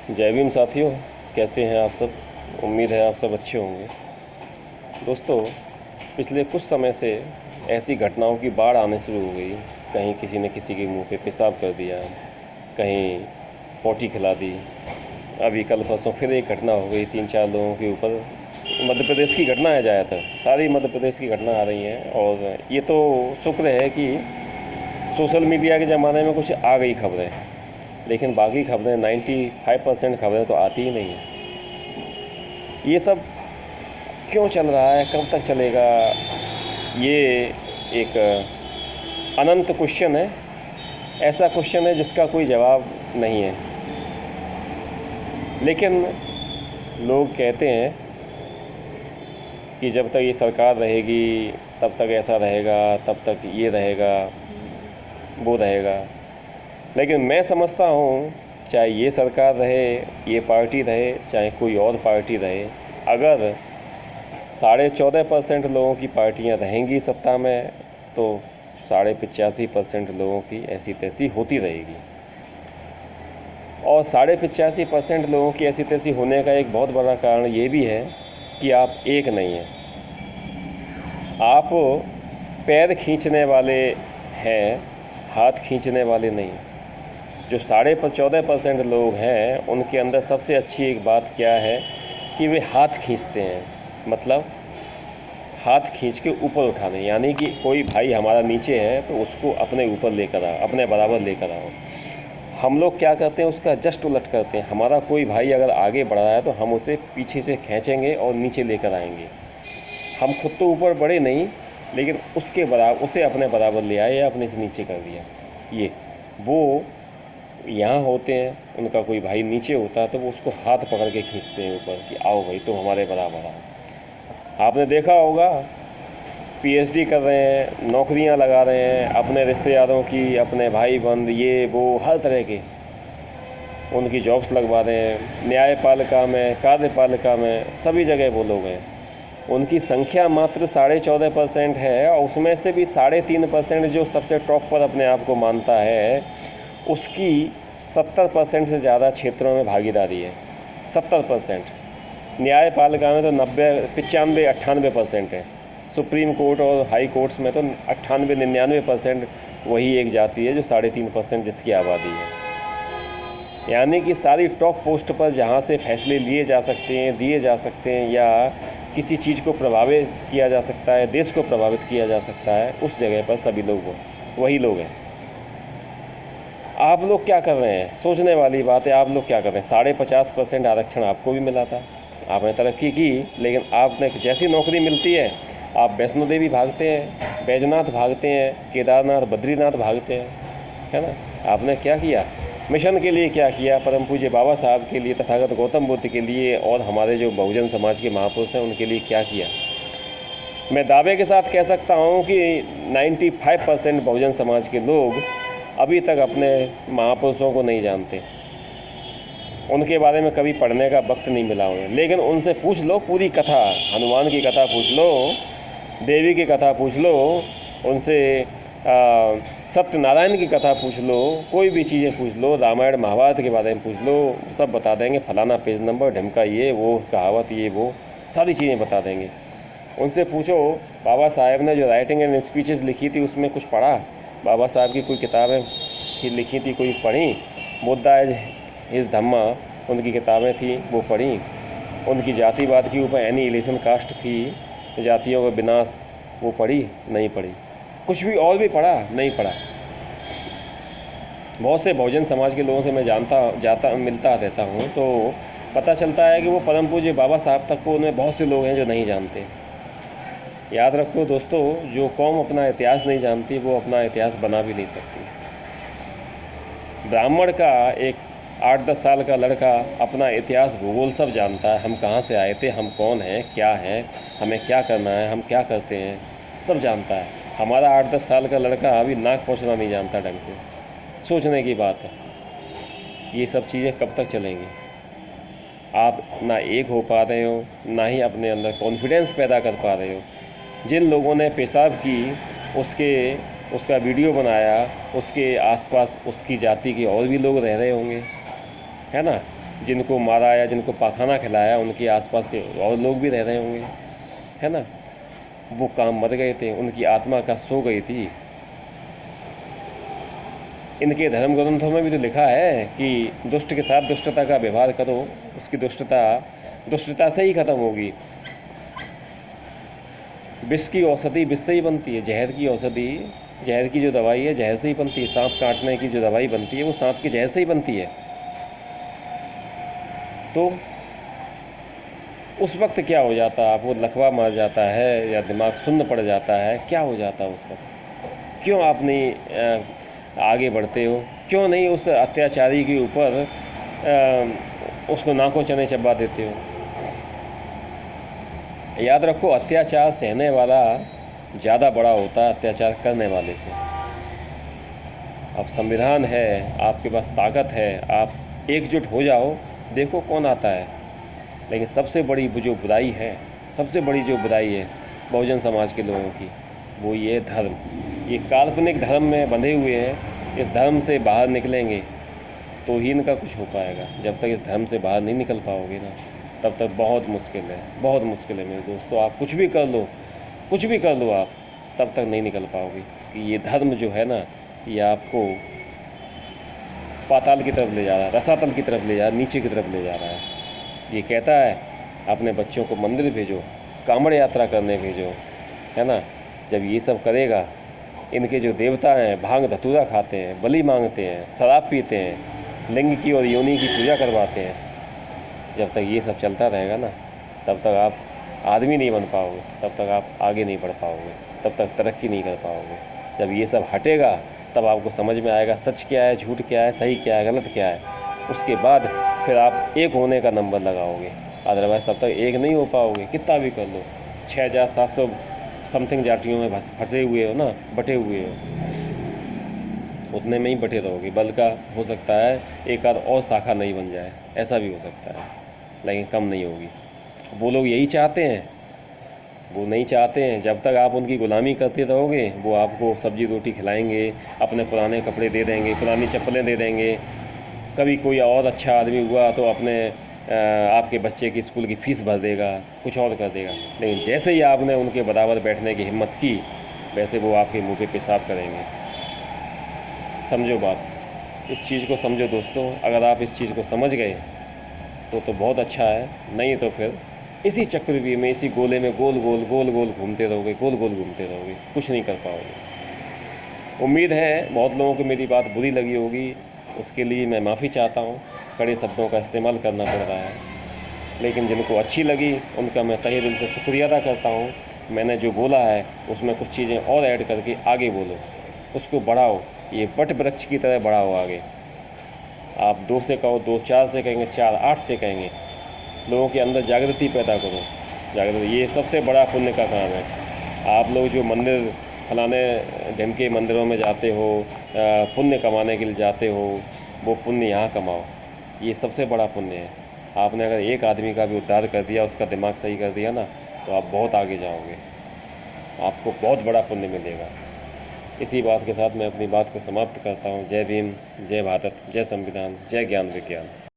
जय भीम साथियों, कैसे हैं आप सब। उम्मीद है आप सब अच्छे होंगे। दोस्तों, पिछले कुछ समय से ऐसी घटनाओं की बाढ़ आने शुरू हो गई। कहीं किसी ने किसी के मुंह पे पेशाब कर दिया, कहीं पोटी खिला दी। अभी कल परसों फिर एक घटना हो गई 3-4 लोगों के ऊपर। मध्य प्रदेश की घटना है ज़्यादातर, सारी मध्य प्रदेश की घटना आ रही हैं। और ये तो शुक्र है कि सोशल मीडिया के ज़माने में कुछ आ गई खबरें, लेकिन बाकी खबरें 95% खबरें तो आती ही नहीं हैं। ये सब क्यों चल रहा है, कब तक चलेगा, ये एक अनंत क्वेश्चन है। ऐसा क्वेश्चन है जिसका कोई जवाब नहीं है। लेकिन लोग कहते हैं कि जब तक ये सरकार रहेगी तब तक ऐसा रहेगा, तब तक ये रहेगा, वो रहेगा। लेकिन मैं समझता हूँ, चाहे ये सरकार रहे, ये पार्टी रहे, चाहे कोई और पार्टी रहे, अगर 14.5% लोगों की पार्टियाँ रहेंगी सत्ता में तो 85% लोगों की ऐसी तैसी होती रहेगी। और 85% लोगों की ऐसी तैसी होने का एक बहुत बड़ा कारण ये भी है कि आप एक नहीं हैं। आप पैर खींचने वाले हैं, हाथ खींचने वाले नहीं। जो 14.5% लोग हैं उनके अंदर सबसे अच्छी एक बात क्या है कि वे हाथ खींचते हैं। मतलब हाथ खींच के ऊपर उठाने, यानी कि कोई भाई हमारा नीचे है तो उसको अपने ऊपर लेकर आओ, अपने बराबर लेकर आओ। हम लोग क्या करते हैं, उसका जस्ट उलट करते हैं। हमारा कोई भाई अगर आगे बढ़ रहा है तो हम उसे पीछे से खींचेंगे और नीचे लेकर आएंगे। हम खुद तो ऊपर बढ़े नहीं, लेकिन उसके बराबर, उसे अपने बराबर ले आए या अपने से नीचे कर दिया। ये वो यहाँ होते हैं, उनका कोई भाई नीचे होता है तो वो उसको हाथ पकड़ के खींचते हैं ऊपर कि आओ भाई तुम हमारे बराबर आओ। आपने देखा होगा, पीएचडी कर रहे हैं, नौकरियां लगा रहे हैं अपने रिश्तेदारों की, अपने भाई बंद, ये वो हर तरह के उनकी जॉब्स लगवा रहे हैं। न्यायपालिका में, कार्यपालिका में, सभी जगह वो लोग हैं। उनकी संख्या मात्र 14.5% है, और उसमें से भी 3.5% जो सबसे टॉप पर अपने आप को मानता है, उसकी 70% से ज़्यादा क्षेत्रों में भागीदारी है। 70%। न्यायपालिका में तो 95-98% है। सुप्रीम कोर्ट और हाई कोर्ट्स में तो 98-99% वही एक जाति है जो 3.5% जिसकी आबादी है। यानी कि सारी टॉप पोस्ट पर जहाँ से फैसले लिए जा सकते हैं, दिए जा सकते हैं, या किसी चीज़ को प्रभावित किया जा सकता है, देश को प्रभावित किया जा सकता है, उस जगह पर सभी लोग वही लोग हैं। आप लोग क्या कर रहे हैं, सोचने वाली बात है। आप लोग क्या कर रहे हैं। 50.5% आरक्षण आपको भी मिला था, आपने तरक्की की, लेकिन आपने जैसी नौकरी मिलती है आप वैष्णो देवी भागते हैं, बैजनाथ भागते हैं, केदारनाथ, बद्रीनाथ भागते हैं, है ना। आपने क्या किया, मिशन के लिए क्या किया, परम पूज्य बाबा साहब के लिए, तथागत गौतम बुद्ध के लिए, और हमारे जो बहुजन समाज के महापुरुष हैं उनके लिए क्या किया। मैं दावे के साथ कह सकता हूँ कि 95% बहुजन समाज के लोग अभी तक अपने महापुरुषों को नहीं जानते। उनके बारे में कभी पढ़ने का वक्त नहीं मिला उन्हें। लेकिन उनसे पूछ लो पूरी कथा, हनुमान की कथा पूछ लो, देवी की कथा पूछ लो, उनसे सत्यनारायण की कथा पूछ लो, कोई भी चीज़ें पूछ लो, रामायण महाभारत के बारे में पूछ लो, सब बता देंगे। फलाना पेज नंबर, ढिमका, ये वो कहावत, ये वो सारी चीज़ें बता देंगे। उनसे पूछो बाबा साहेब ने जो राइटिंग एंड स्पीचेस लिखी थी उसमें कुछ पढ़ा, बाबा साहब की कोई किताबें लिखी थी, कोई पढ़ी। बुद्धा इस धम्मा, उनकी किताबें थी, वो पढ़ी। उनकी जातिवाद के ऊपर एनिहिलेशन कास्ट थी, जातियों का विनाश, वो पढ़ी नहीं पढ़ी। कुछ भी और भी पढ़ा नहीं पढ़ा। बहुत से बहुजन समाज के लोगों से मैं मिलता रहता हूँ तो पता चलता है कि वो परम पूज्य बाबा साहब तक को उन्हें बहुत से लोग हैं जो नहीं जानते। याद रखो दोस्तों, जो कौम अपना इतिहास नहीं जानती वो अपना इतिहास बना भी नहीं सकती। ब्राह्मण का एक 8-10 साल का लड़का अपना इतिहास, भूगोल सब जानता है। हम कहाँ से आए थे, हम कौन हैं, क्या हैं, हमें क्या करना है, हम क्या करते हैं, सब जानता है। हमारा 8-10 साल का लड़का अभी नाक पोंछना नहीं जानता ढंग से। सोचने की बात है। ये सब चीज़ें कब तक चलेंगी। आप ना एक हो पा रहे हो, ना ही अपने अंदर कॉन्फिडेंस पैदा कर पा रहे हो। जिन लोगों ने पेशाब की, उसका वीडियो बनाया, उसके आसपास उसकी जाति के और भी लोग रह रहे होंगे, है ना। जिनको मारा या जिनको पाखाना खिलाया उनके आसपास के और लोग भी रह रहे होंगे, है ना। वो काम मर गए थे, उनकी आत्मा का सो गई थी। इनके धर्म ग्रंथों में भी तो लिखा है कि दुष्ट के साथ दुष्टता का व्यवहार करो, उसकी दुष्टता से ही खत्म होगी। विष की औषधि विष से ही बनती है, जहर की औषधि, जहर की जो दवाई है जहर से ही बनती है। सांप काटने की जो दवाई बनती है वो सांप की जहर से ही बनती है। तो उस वक्त क्या हो जाता, आपको लकवा मार जाता है या दिमाग सुन्न पड़ जाता है, क्या हो जाता है उस वक्त? क्यों आप नहीं आगे बढ़ते हो? क्यों नहीं उस अत्याचारी के ऊपर उसको नाकों चने चबा देते हो? याद रखो, अत्याचार सहने वाला ज़्यादा बड़ा होता है अत्याचार करने वाले से। अब संविधान है, आपके पास ताकत है, आप एकजुट हो जाओ, देखो कौन आता है। लेकिन सबसे बड़ी जो बुराई है, सबसे बड़ी जो बुराई है बहुजन समाज के लोगों की, वो ये धर्म, ये काल्पनिक धर्म में बंधे हुए हैं। इस धर्म से बाहर निकलेंगे तो ही इनका कुछ हो पाएगा। जब तक इस धर्म से बाहर नहीं निकल पाओगे ना, तब तक बहुत मुश्किल है, बहुत मुश्किल है मेरे दोस्तों। आप कुछ भी कर लो, कुछ भी कर लो, आप तब तक नहीं निकल पाओगे कि ये धर्म जो है ना, ये आपको पाताल की तरफ ले जा रहा है, रसातल की तरफ ले जा रहा है, नीचे की तरफ ले जा रहा है। ये कहता है अपने बच्चों को मंदिर भेजो, कांवड़ यात्रा करने भेजो, है ना। जब ये सब करेगा, इनके जो देवता हैं भांग धतूरा खाते हैं, बलि मांगते हैं, शराब पीते हैं, लिंग की और योनि की पूजा करवाते हैं, जब तक ये सब चलता रहेगा ना, तब तक आप आदमी नहीं बन पाओगे, तब तक आप आगे नहीं बढ़ पाओगे, तब तक तरक्की नहीं कर पाओगे। जब ये सब हटेगा तब आपको समझ में आएगा सच क्या है, झूठ क्या है, सही क्या है, गलत क्या है। उसके बाद फिर आप एक होने का नंबर लगाओगे, अदरवाइज़ तब तक एक नहीं हो पाओगे, कितना भी कर लो। 6700 समथिंग जातियों में फंसे हुए हो ना, बटे हुए हो, उतने में ही बटे रहोगे। बल का हो सकता है एक आध और शाखा नहीं बन जाए, ऐसा भी हो सकता है, लेकिन कम नहीं होगी। वो लोग यही चाहते हैं, वो नहीं चाहते हैं। जब तक आप उनकी गुलामी करते रहोगे, वो आपको सब्जी रोटी खिलाएंगे, अपने पुराने कपड़े दे देंगे, पुरानी चप्पलें दे देंगे। कभी कोई और अच्छा आदमी हुआ तो अपने आपके बच्चे की स्कूल की फ़ीस भर देगा, कुछ और कर देगा। लेकिन जैसे ही आपने उनके बराबर बैठने की हिम्मत की, वैसे वो आपके मुंह पे पेशाब करेंगे। समझो बात, इस चीज़ को समझो दोस्तों। अगर आप इस चीज़ को समझ गए तो बहुत अच्छा है, नहीं तो फिर इसी चक्रव्यूह में, इसी गोले में गोल गोल घूमते रहोगे, गोल गोल घूमते रहोगे, कुछ नहीं कर पाओगे। उम्मीद है बहुत लोगों को मेरी बात बुरी लगी होगी, उसके लिए मैं माफ़ी चाहता हूँ। कड़े शब्दों का इस्तेमाल करना पड़ रहा है, लेकिन जिनको अच्छी लगी उनका मैं तहे दिल से शुक्रिया अदा करता हूँ। मैंने जो बोला है उसमें कुछ चीज़ें और ऐड करके आगे बोलो, उसको बढ़ाओ, ये वट वृक्ष की तरह बढ़ाओ आगे। आप 2 से कहो, 2 4 से कहेंगे, 4 8 से कहेंगे। लोगों के अंदर जागृति पैदा करो, जागृति, ये सबसे बड़ा पुण्य का काम है। आप लोग जो मंदिर फलाने ढिमके मंदिरों में जाते हो, पुण्य कमाने के लिए जाते हो, वो पुण्य यहाँ कमाओ, ये सबसे बड़ा पुण्य है। आपने अगर एक आदमी का भी उद्धार कर दिया, उसका दिमाग सही कर दिया ना, तो आप बहुत आगे जाओगे, आपको बहुत बड़ा पुण्य मिलेगा। इसी बात के साथ मैं अपनी बात को समाप्त करता हूँ। जय भीम, जय भारत, जय संविधान, जय ज्ञान विज्ञान।